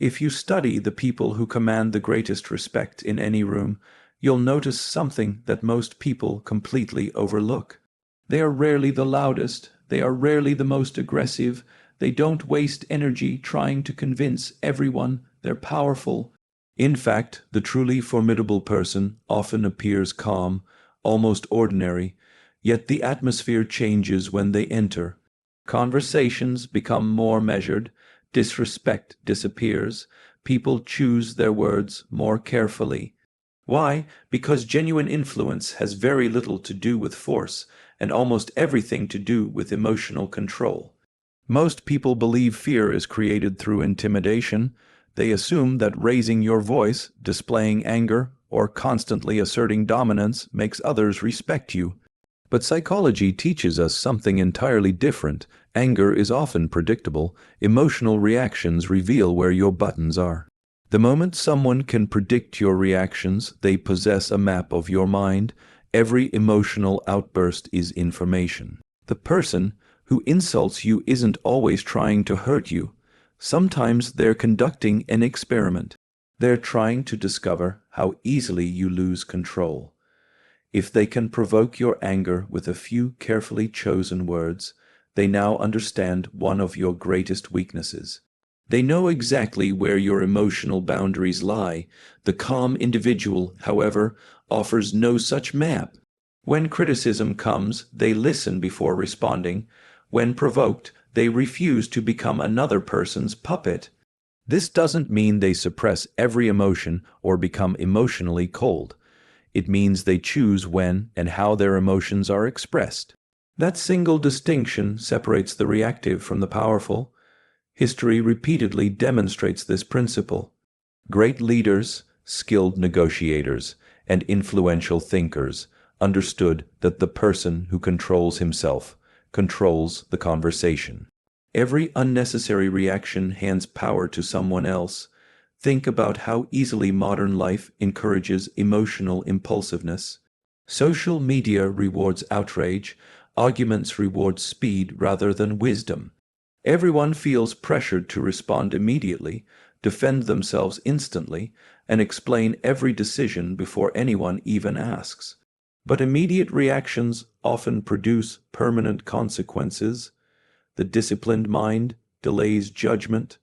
If you study the people who command the greatest respect in any room, you'll notice something that most people completely overlook. They are rarely the loudest, they are rarely the most aggressive, they don't waste energy trying to convince everyone they're powerful. In fact, the truly formidable person often appears calm, almost ordinary, yet the atmosphere changes when they enter. Conversations become more measured, disrespect disappears, people choose their words more carefully. Why? Because genuine influence has very little to do with force and almost everything to do with emotional control. Most people believe fear is created through intimidation. They assume that raising your voice, displaying anger, or constantly asserting dominance makes others respect you. But psychology teaches us something entirely different. Anger is often predictable. Emotional reactions reveal where your buttons are. The moment someone can predict your reactions, they possess a map of your mind. Every emotional outburst is information. The person who insults you isn't always trying to hurt you. Sometimes they're conducting an experiment. They're trying to discover how easily you lose control. If they can provoke your anger with a few carefully chosen words, they now understand one of your greatest weaknesses. They know exactly where your emotional boundaries lie. The calm individual, however, offers no such map. When criticism comes, they listen before responding. When provoked, they refuse to become another person's puppet. This doesn't mean they suppress every emotion or become emotionally cold. It means they choose when and how their emotions are expressed. That single distinction separates the reactive from the powerful. History repeatedly demonstrates this principle. Great leaders, skilled negotiators, and influential thinkers understood that the person who controls himself controls the conversation. Every unnecessary reaction hands power to someone else. Think about how easily modern life encourages emotional impulsiveness. Social media rewards outrage, arguments reward speed rather than wisdom. Everyone feels pressured to respond immediately, defend themselves instantly, and explain every decision before anyone even asks. But immediate reactions often produce permanent consequences. The disciplined mind delays judgment.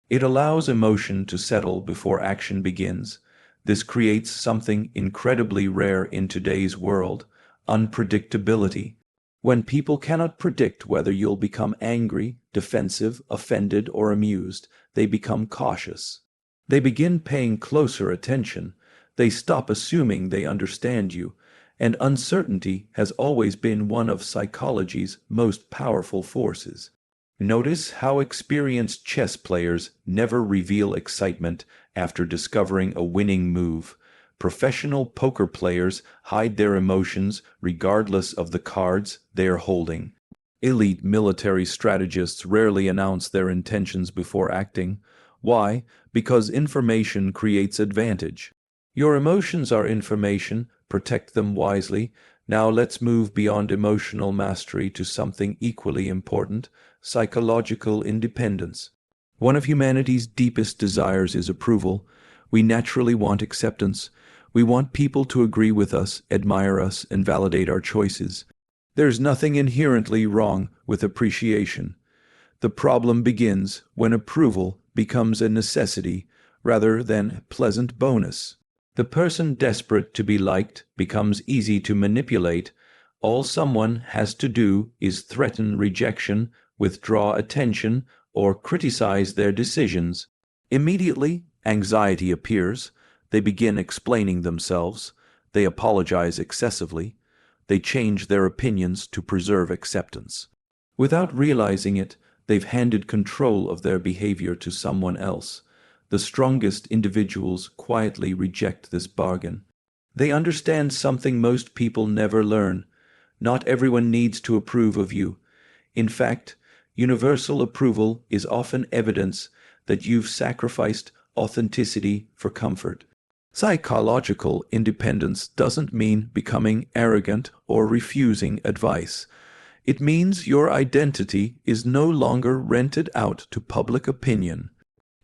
It allows emotion to settle before action begins. This creates something incredibly rare in today's world: unpredictability. When people cannot predict whether you'll become angry, defensive, offended, or amused, they become cautious. They begin paying closer attention. They stop assuming they understand you. And uncertainty has always been one of psychology's most powerful forces. Notice how experienced chess players never reveal excitement after discovering a winning move. Professional poker players hide their emotions regardless of the cards they are holding. Elite military strategists rarely announce their intentions before acting. Why? Because information creates advantage. Your emotions are information. Protect them wisely. Now let's move beyond emotional mastery to something equally important: psychological independence. One of humanity's deepest desires is approval. We naturally want acceptance. We want people to agree with us, admire us, and validate our choices. There's nothing inherently wrong with appreciation. The problem begins when approval becomes a necessity rather than a pleasant bonus. The person desperate to be liked becomes easy to manipulate. All someone has to do is threaten rejection, withdraw attention, or criticize their decisions. Immediately, anxiety appears. They begin explaining themselves. They apologize excessively. They change their opinions to preserve acceptance. Without realizing it, they've handed control of their behavior to someone else. The strongest individuals quietly reject this bargain. They understand something most people never learn. Not everyone needs to approve of you. In fact, universal approval is often evidence that you've sacrificed authenticity for comfort. Psychological independence doesn't mean becoming arrogant or refusing advice. It means your identity is no longer rented out to public opinion.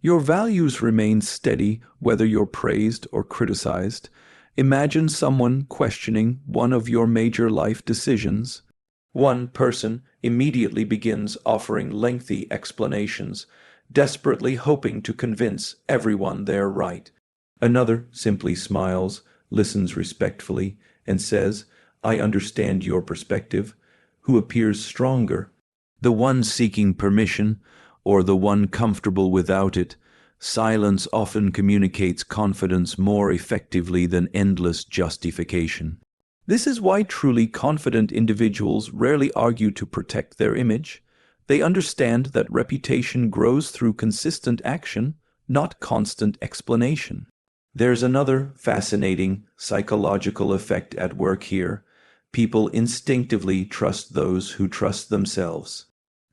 Your values remain steady whether you're praised or criticized. Imagine someone questioning one of your major life decisions. One person immediately begins offering lengthy explanations, desperately hoping to convince everyone they're right. Another simply smiles, listens respectfully, and says, "I understand your perspective," who appears stronger. The one seeking permission, or the one comfortable without it. Silence often communicates confidence more effectively than endless justification. This is why truly confident individuals rarely argue to protect their image. They understand that reputation grows through consistent action, not constant explanation. There's another fascinating psychological effect at work here. People instinctively trust those who trust themselves.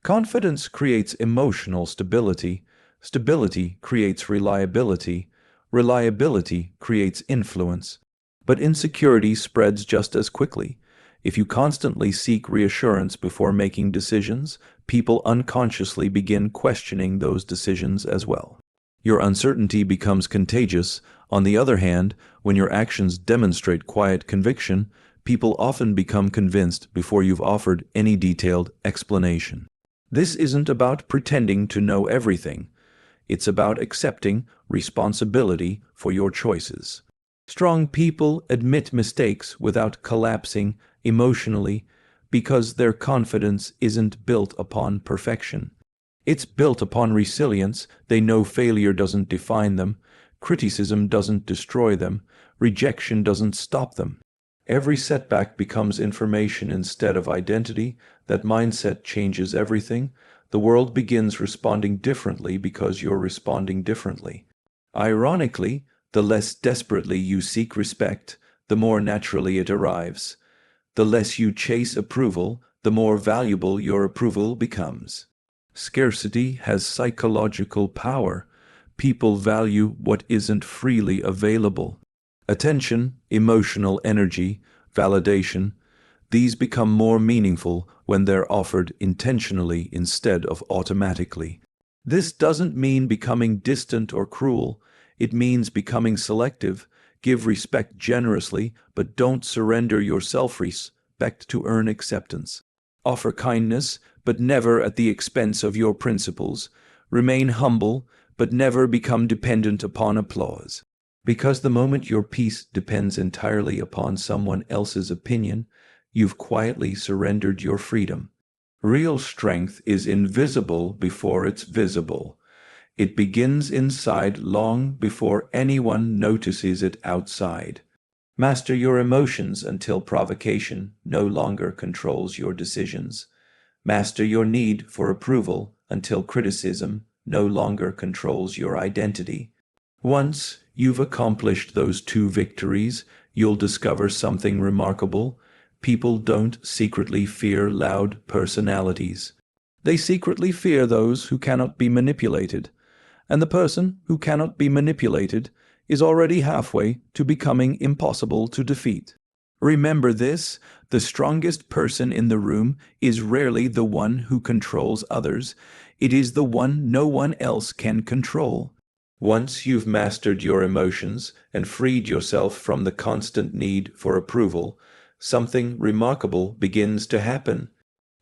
Confidence creates emotional stability. Stability creates reliability. Reliability creates influence. But insecurity spreads just as quickly. If you constantly seek reassurance before making decisions, people unconsciously begin questioning those decisions as well. Your uncertainty becomes contagious. On the other hand, when your actions demonstrate quiet conviction, people often become convinced before you've offered any detailed explanation. This isn't about pretending to know everything. It's about accepting responsibility for your choices. Strong people admit mistakes without collapsing emotionally because their confidence isn't built upon perfection. It's built upon resilience. They know failure doesn't define them, criticism doesn't destroy them, rejection doesn't stop them. Every setback becomes information instead of identity. That mindset changes everything. The world begins responding differently because you're responding differently. Ironically, the less desperately you seek respect, the more naturally it arrives. The less you chase approval, the more valuable your approval becomes. Scarcity has psychological power. People value what isn't freely available. Attention, emotional energy, validation, these become more meaningful when they're offered intentionally instead of automatically. This doesn't mean becoming distant or cruel. It means becoming selective. Give respect generously, but don't surrender your self-respect to earn acceptance. Offer kindness, but never at the expense of your principles. Remain humble, but never become dependent upon applause. Because the moment your peace depends entirely upon someone else's opinion, you've quietly surrendered your freedom. Real strength is invisible before it's visible. It begins inside long before anyone notices it outside. Master your emotions until provocation no longer controls your decisions. Master your need for approval until criticism no longer controls your identity. Once you've accomplished those two victories, you'll discover something remarkable. People don't secretly fear loud personalities. They secretly fear those who cannot be manipulated. And the person who cannot be manipulated is already halfway to becoming impossible to defeat. Remember this, the strongest person in the room is rarely the one who controls others. It is the one no one else can control. Once you've mastered your emotions and freed yourself from the constant need for approval, something remarkable begins to happen.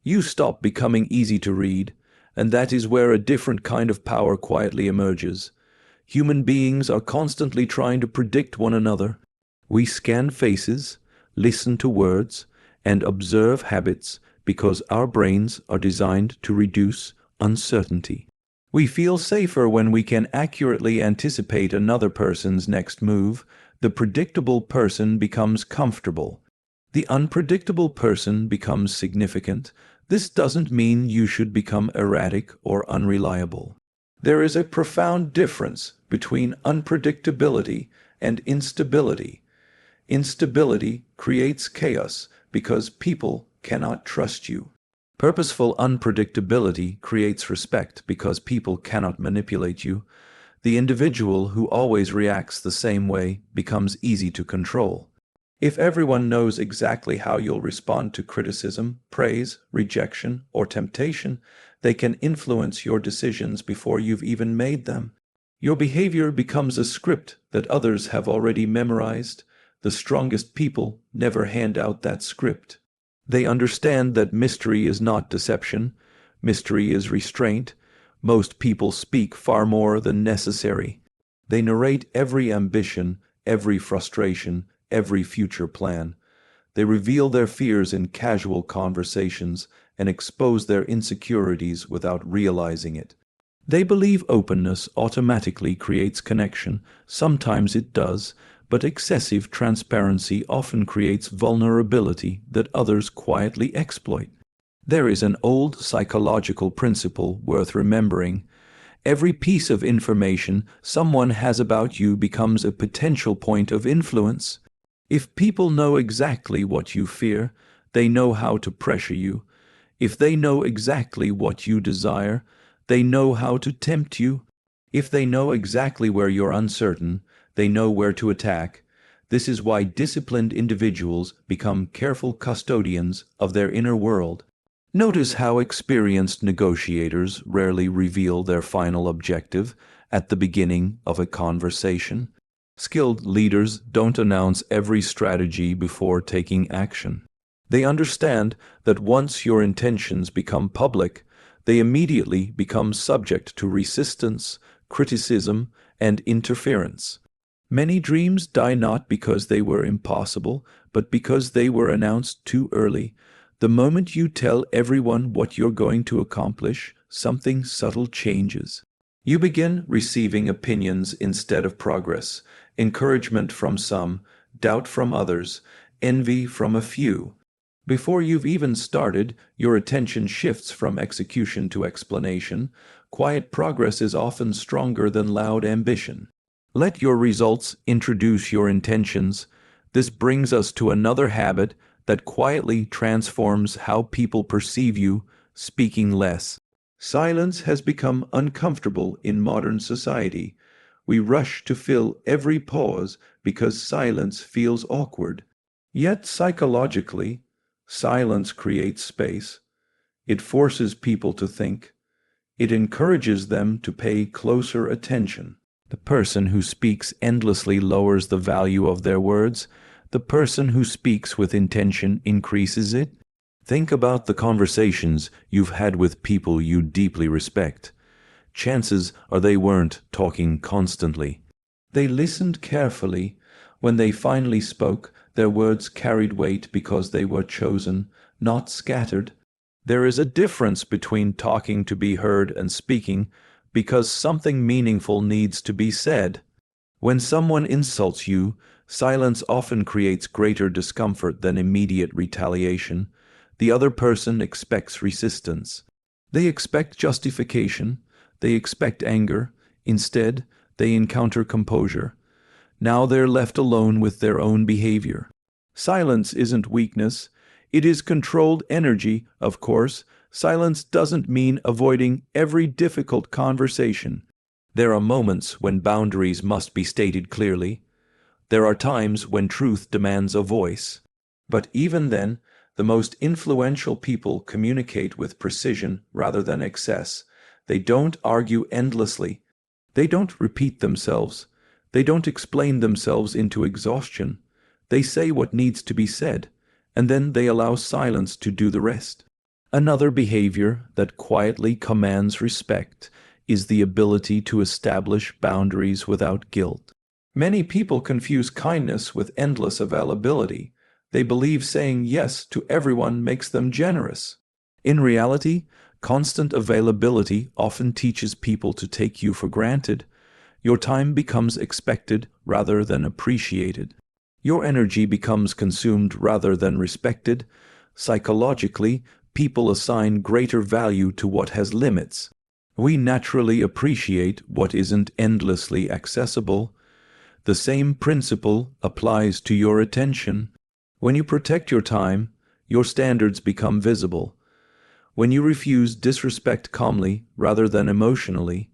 You stop becoming easy to read, and that is where a different kind of power quietly emerges. Human beings are constantly trying to predict one another. We scan faces, listen to words, and observe habits because our brains are designed to reduce uncertainty. We feel safer when we can accurately anticipate another person's next move. The predictable person becomes comfortable. The unpredictable person becomes significant. This doesn't mean you should become erratic or unreliable. There is a profound difference between unpredictability and instability. Instability creates chaos because people cannot trust you. Purposeful unpredictability creates respect because people cannot manipulate you. The individual who always reacts the same way becomes easy to control. If everyone knows exactly how you'll respond to criticism, praise, rejection, or temptation, they can influence your decisions before you've even made them. Your behavior becomes a script that others have already memorized. The strongest people never hand out that script. They understand that mystery is not deception. Mystery is restraint. Most people speak far more than necessary. They narrate every ambition, every frustration, every future plan. They reveal their fears in casual conversations and expose their insecurities without realizing it. They believe openness automatically creates connection. Sometimes it does, but excessive transparency often creates vulnerability that others quietly exploit. There is an old psychological principle worth remembering. Every piece of information someone has about you becomes a potential point of influence. If people know exactly what you fear, they know how to pressure you. If they know exactly what you desire, they know how to tempt you. If they know exactly where you're uncertain, they know where to attack. This is why disciplined individuals become careful custodians of their inner world. Notice how experienced negotiators rarely reveal their final objective at the beginning of a conversation. Skilled leaders don't announce every strategy before taking action. They understand that once your intentions become public, they immediately become subject to resistance, criticism, and interference. Many dreams die not because they were impossible, but because they were announced too early. The moment you tell everyone what you're going to accomplish, something subtle changes. You begin receiving opinions instead of progress, encouragement from some, doubt from others, envy from a few. Before you've even started, your attention shifts from execution to explanation. Quiet progress is often stronger than loud ambition. Let your results introduce your intentions. This brings us to another habit that quietly transforms how people perceive you: speaking less. Silence has become uncomfortable in modern society. We rush to fill every pause because silence feels awkward. Yet psychologically, silence creates space. It forces people to think. It encourages them to pay closer attention. The person who speaks endlessly lowers the value of their words. The person who speaks with intention increases it. Think about the conversations you've had with people you deeply respect. Chances are they weren't talking constantly. They listened carefully. When they finally spoke, their words carried weight because they were chosen, not scattered. There is a difference between talking to be heard and speaking because something meaningful needs to be said. When someone insults you, silence often creates greater discomfort than immediate retaliation. The other person expects resistance. They expect justification. They expect anger. Instead, they encounter composure. Now they're left alone with their own behavior. Silence isn't weakness. It is controlled energy, of course. Silence doesn't mean avoiding every difficult conversation. There are moments when boundaries must be stated clearly. There are times when truth demands a voice. But even then, the most influential people communicate with precision rather than excess. They don't argue endlessly. They don't repeat themselves. They don't explain themselves into exhaustion. They say what needs to be said, and then they allow silence to do the rest. Another behavior that quietly commands respect is the ability to establish boundaries without guilt. Many people confuse kindness with endless availability. They believe saying yes to everyone makes them generous. In reality, constant availability often teaches people to take you for granted. Your time becomes expected rather than appreciated. Your energy becomes consumed rather than respected. Psychologically, people assign greater value to what has limits. We naturally appreciate what isn't endlessly accessible. The same principle applies to your attention. When you protect your time, your standards become visible. When you refuse disrespect calmly rather than emotionally,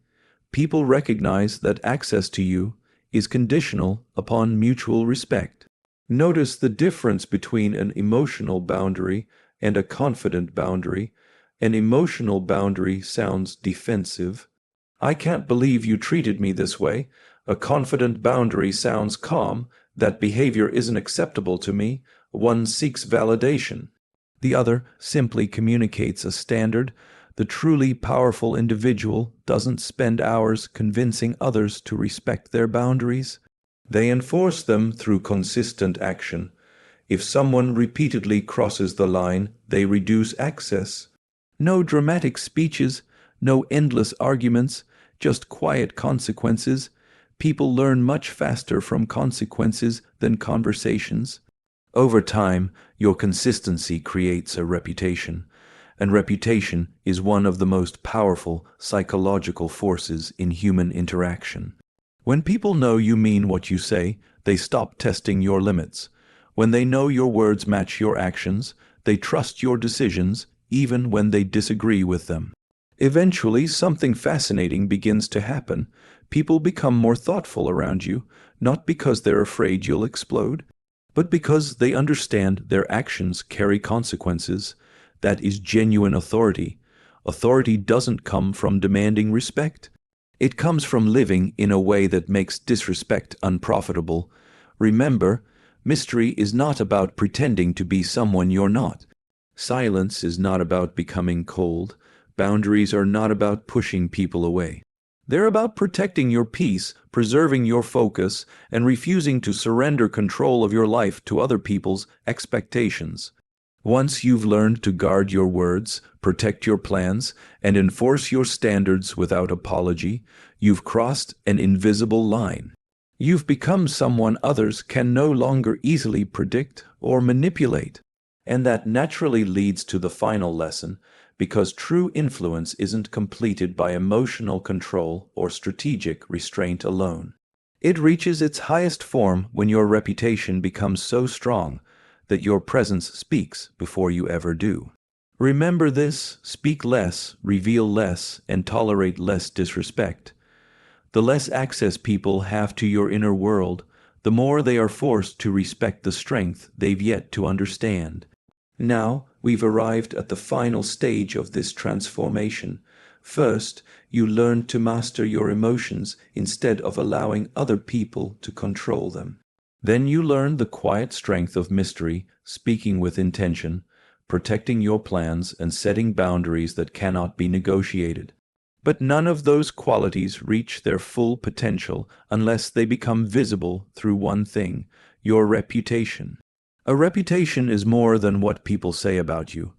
people recognize that access to you is conditional upon mutual respect. Notice the difference between an emotional boundary and a confident boundary. An emotional boundary sounds defensive. I can't believe you treated me this way. A confident boundary sounds calm. That behavior isn't acceptable to me. One seeks validation. The other simply communicates a standard. The truly powerful individual doesn't spend hours convincing others to respect their boundaries. They enforce them through consistent action. If someone repeatedly crosses the line, they reduce access. No dramatic speeches, no endless arguments, just quiet consequences. People learn much faster from consequences than conversations. Over time, your consistency creates a reputation, and reputation is one of the most powerful psychological forces in human interaction. When people know you mean what you say, they stop testing your limits. When they know your words match your actions, they trust your decisions even when they disagree with them. Eventually, something fascinating begins to happen. People become more thoughtful around you, not because they're afraid you'll explode, but because they understand their actions carry consequences. That is genuine authority. Authority doesn't come from demanding respect. It comes from living in a way that makes disrespect unprofitable. Remember, mystery is not about pretending to be someone you're not. Silence is not about becoming cold. Boundaries are not about pushing people away. They're about protecting your peace, preserving your focus, and refusing to surrender control of your life to other people's expectations. Once you've learned to guard your words, protect your plans, and enforce your standards without apology, you've crossed an invisible line. You've become someone others can no longer easily predict or manipulate. And that naturally leads to the final lesson, because true influence isn't completed by emotional control or strategic restraint alone. It reaches its highest form when your reputation becomes so strong that your presence speaks before you ever do. Remember this: speak less, reveal less, and tolerate less disrespect. The less access people have to your inner world, the more they are forced to respect the strength they've yet to understand. Now, we've arrived at the final stage of this transformation. First, you learn to master your emotions instead of allowing other people to control them. Then you learn the quiet strength of mystery, speaking with intention, protecting your plans, and setting boundaries that cannot be negotiated. But none of those qualities reach their full potential unless they become visible through one thing: your reputation. A reputation is more than what people say about you.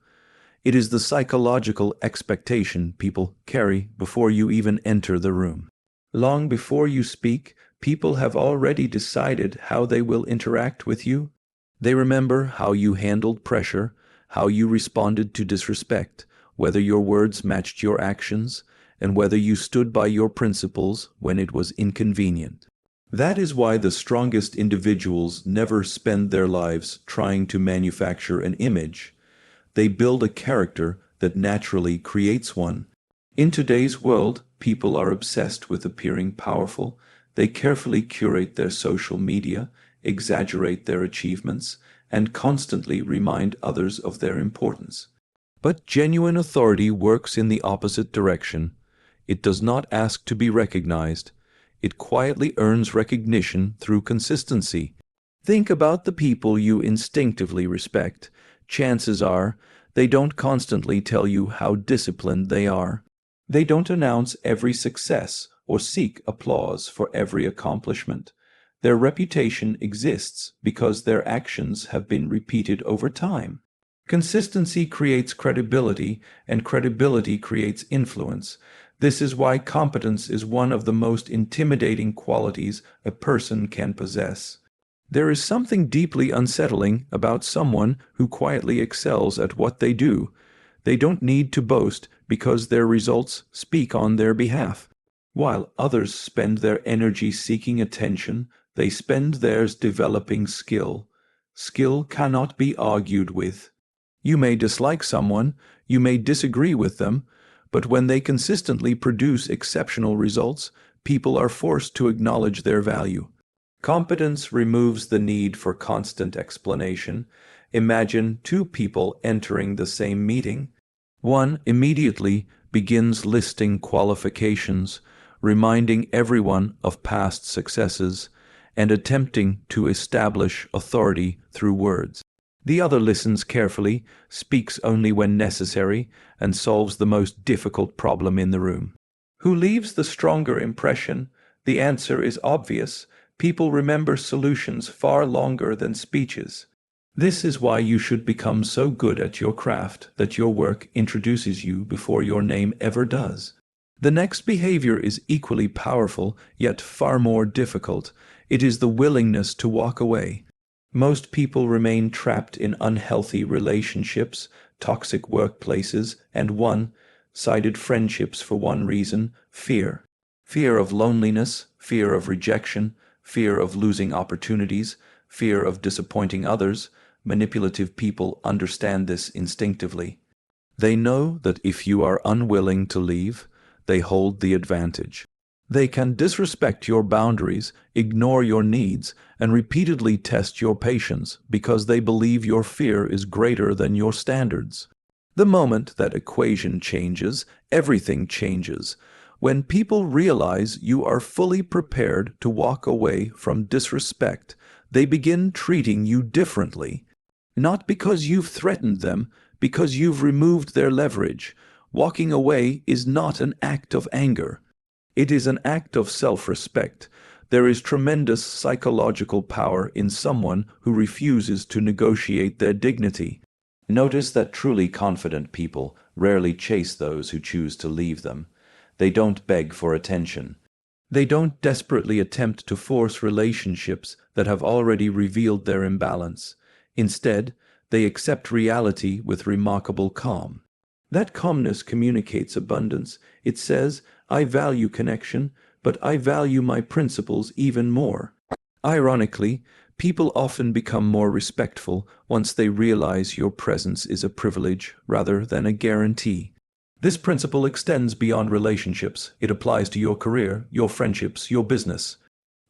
It is the psychological expectation people carry before you even enter the room. Long before you speak, people have already decided how they will interact with you. They remember how you handled pressure, how you responded to disrespect, whether your words matched your actions, and whether you stood by your principles when it was inconvenient. That is why the strongest individuals never spend their lives trying to manufacture an image. They build a character that naturally creates one. In today's world, people are obsessed with appearing powerful. They carefully curate their social media, exaggerate their achievements, and constantly remind others of their importance. But genuine authority works in the opposite direction. It does not ask to be recognized. It quietly earns recognition through consistency. Think about the people you instinctively respect. Chances are they don't constantly tell you how disciplined they are. They don't announce every success or seek applause for every accomplishment. Their reputation exists because their actions have been repeated over time. Consistency creates credibility, and credibility creates influence. This is why competence is one of the most intimidating qualities a person can possess. There is something deeply unsettling about someone who quietly excels at what they do. They don't need to boast because their results speak on their behalf. While others spend their energy seeking attention, they spend theirs developing skill. Skill cannot be argued with. You may dislike someone, you may disagree with them, but when they consistently produce exceptional results, people are forced to acknowledge their value. Competence removes the need for constant explanation. Imagine two people entering the same meeting. One immediately begins listing qualifications, reminding everyone of past successes, and attempting to establish authority through words. The other listens carefully, speaks only when necessary, and solves the most difficult problem in the room. Who leaves the stronger impression? The answer is obvious. People remember solutions far longer than speeches. This is why you should become so good at your craft that your work introduces you before your name ever does. The next behavior is equally powerful, yet far more difficult. It is the willingness to walk away. Most people remain trapped in unhealthy relationships, toxic workplaces, and one-sided friendships for one reason: fear. Fear of loneliness, fear of rejection, fear of losing opportunities, fear of disappointing others. Manipulative people understand this instinctively. They know that if you are unwilling to leave, they hold the advantage. They can disrespect your boundaries, ignore your needs, and repeatedly test your patience because they believe your fear is greater than your standards. The moment that equation changes, everything changes. When people realize you are fully prepared to walk away from disrespect, they begin treating you differently. Not because you've threatened them, because you've removed their leverage. Walking away is not an act of anger. It is an act of self-respect. There is tremendous psychological power in someone who refuses to negotiate their dignity. Notice that truly confident people rarely chase those who choose to leave them. They don't beg for attention. They don't desperately attempt to force relationships that have already revealed their imbalance. Instead, they accept reality with remarkable calm. That calmness communicates abundance. It says, I value connection, but I value my principles even more. Ironically, people often become more respectful once they realize your presence is a privilege rather than a guarantee. This principle extends beyond relationships. It applies to your career, your friendships, your business.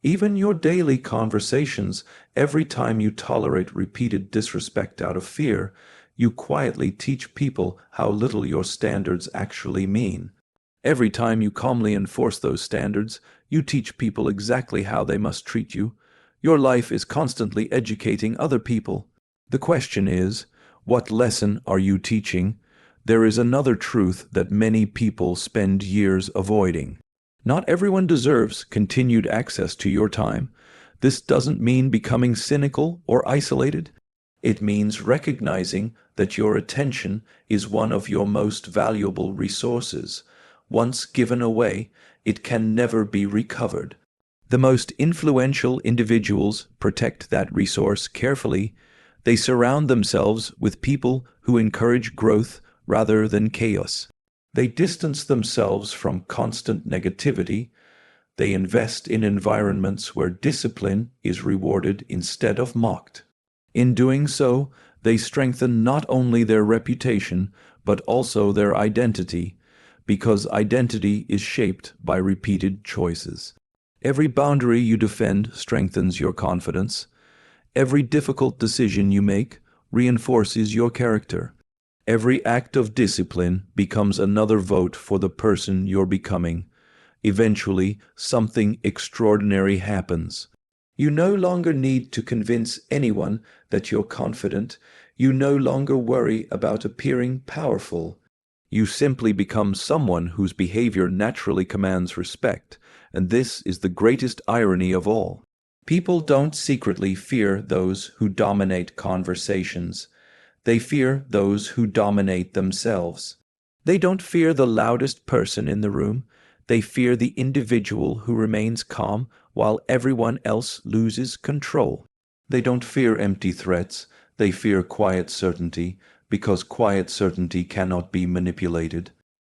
Even your daily conversations. Every time you tolerate repeated disrespect out of fear, you quietly teach people how little your standards actually mean. Every time you calmly enforce those standards, you teach people exactly how they must treat you. Your life is constantly educating other people. The question is, what lesson are you teaching? There is another truth that many people spend years avoiding. Not everyone deserves continued access to your time. This doesn't mean becoming cynical or isolated. It means recognizing that your attention is one of your most valuable resources. Once given away, it can never be recovered. The most influential individuals protect that resource carefully. They surround themselves with people who encourage growth rather than chaos. They distance themselves from constant negativity. They invest in environments where discipline is rewarded instead of mocked. In doing so, they strengthen not only their reputation, but also their identity, because identity is shaped by repeated choices. Every boundary you defend strengthens your confidence. Every difficult decision you make reinforces your character. Every act of discipline becomes another vote for the person you're becoming. Eventually, something extraordinary happens. You no longer need to convince anyone that you're confident. You no longer worry about appearing powerful. You simply become someone whose behavior naturally commands respect, and this is the greatest irony of all. People don't secretly fear those who dominate conversations. They fear those who dominate themselves. They don't fear the loudest person in the room. They fear the individual who remains calm while everyone else loses control. They don't fear empty threats. They fear quiet certainty, because quiet certainty cannot be manipulated.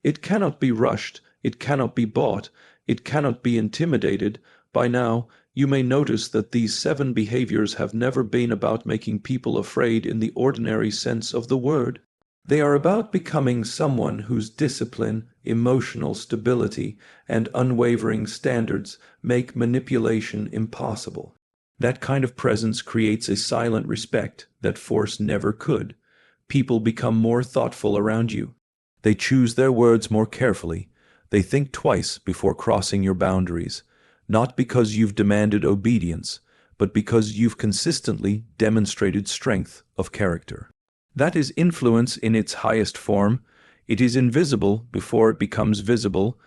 It cannot be rushed. It cannot be bought. It cannot be intimidated. By now, you may notice that these 7 behaviors have never been about making people afraid in the ordinary sense of the word. They are about becoming someone whose discipline, emotional stability, and unwavering standards make manipulation impossible. That kind of presence creates a silent respect that force never could. People become more thoughtful around you. They choose their words more carefully. They think twice before crossing your boundaries, not because you've demanded obedience, but because you've consistently demonstrated strength of character. That is influence in its highest form. It is invisible before it becomes visible.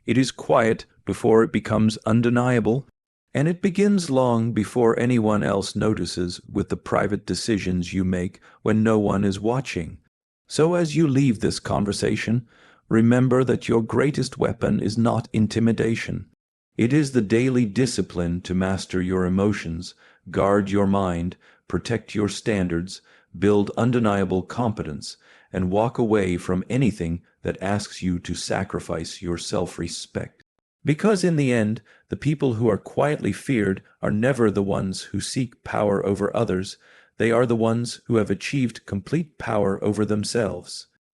It is quiet before it becomes undeniable. And it begins long before anyone else notices with the private decisions you make when no one is watching. So as you leave this conversation, remember that your greatest weapon is not intimidation. It is the daily discipline to master your emotions, guard your mind, protect your standards, build undeniable competence, and walk away from anything that asks you to sacrifice your self-respect. Because in the end, the people who are quietly feared are never the ones who seek power over others. They are the ones who have achieved complete power over themselves.